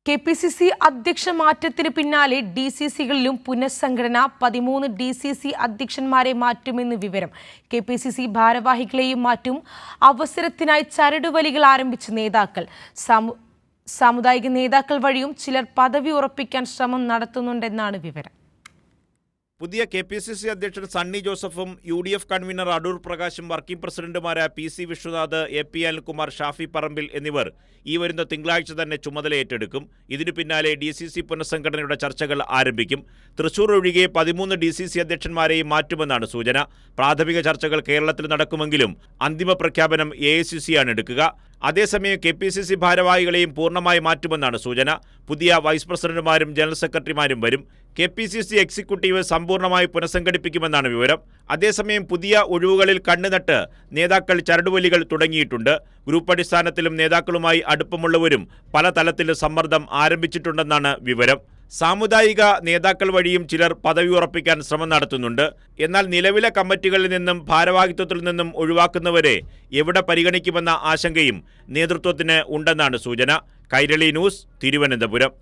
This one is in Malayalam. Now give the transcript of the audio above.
കെ.പി.സി.സി അധ്യക്ഷ മാറ്റത്തിന് പിന്നാലെ ഡി.സി.സികളിലും പുനഃസംഘടന 13 ഡി.സി.സി അധ്യക്ഷന്മാരെ മാറ്റുമെന്ന് വിവരം. കെ.പി.സി.സി ഭാരവാഹികളെയും മാറ്റും. അവസരത്തിനായി ചരടുവലികൾ ആരംഭിച്ച നേതാക്കൾ. സാമുദായിക നേതാക്കൾ വഴിയും ചിലർ പദവി ഉറപ്പിക്കാൻ ശ്രമം നടത്തുന്നുണ്ടെന്നാണ് വിവരം. പുതിയ കെ.പി.സി.സി അധ്യക്ഷൻ സണ്ണി ജോസഫും UDF കൺവീനർ അടൂർ പ്രകാശും വർക്കിംഗ് പ്രസിഡന്റുമാരായ P.C. വിശ്വനാഥ്, A.P. അനിൽകുമാർ, ഷാഫി പറമ്പിൽ എന്നിവർ ഈ വരുന്ന തിങ്കളാഴ്ച തന്നെ ചുമതല ഏറ്റെടുക്കും. ഇതിനു പിന്നാലെ ഡി.സി.സി പുനഃസംഘടനയുടെ ചർച്ചകൾ ആരംഭിക്കും. തൃശൂർ ഒഴികെ 13 ഡി.സി.സി അധ്യക്ഷന്മാരെയും മാറ്റുമെന്നാണ് സൂചന. പ്രാഥമിക ചർച്ചകൾ കേരളത്തിൽ നടക്കുമെങ്കിലും അന്തിമ പ്രഖ്യാപനം AICC ആണ് എടുക്കുക. അതേസമയം കെ.പി.സി.സി ഭാരവാഹികളെയും പൂർണ്ണമായി മാറ്റുമെന്നാണ് സൂചന. പുതിയ വൈസ് പ്രസിഡന്റുമാരും ജനറൽ സെക്രട്ടറിമാരും വരും. കെ.പി.സി.സി എക്സിക്യൂട്ടീവ് സമ്പൂർണ്ണമായി പുനഃസംഘടിപ്പിക്കുമെന്നാണ് വിവരം. അതേസമയം പുതിയ ഒഴിവുകളിൽ കണ്ണുനട്ട് നേതാക്കൾ ചരടുവലികൾ തുടങ്ങിയിട്ടുണ്ട്. ഗ്രൂപ്പ് അടിസ്ഥാനത്തിലും നേതാക്കളുമായി അടുപ്പമുള്ളവരും പല തലത്തിലും സമ്മർദ്ദം ആരംഭിച്ചിട്ടുണ്ടെന്നാണ് വിവരം. സാമുദായിക നേതാക്കൾ വഴിയും ചിലർ പദവി ഉറപ്പിക്കാൻ ശ്രമം നടത്തുന്നുണ്ട്. എന്നാൽ നിലവിലെ കമ്മിറ്റികളിൽ നിന്നും ഭാരവാഹിത്വത്തിൽ നിന്നും ഒഴിവാക്കുന്നവരെ എവിടെ പരിഗണിക്കുമെന്ന ആശങ്കയും നേതൃത്വത്തിന് ഉണ്ടെന്നാണ് സൂചന. കൈരളി ന്യൂസ്, തിരുവനന്തപുരം.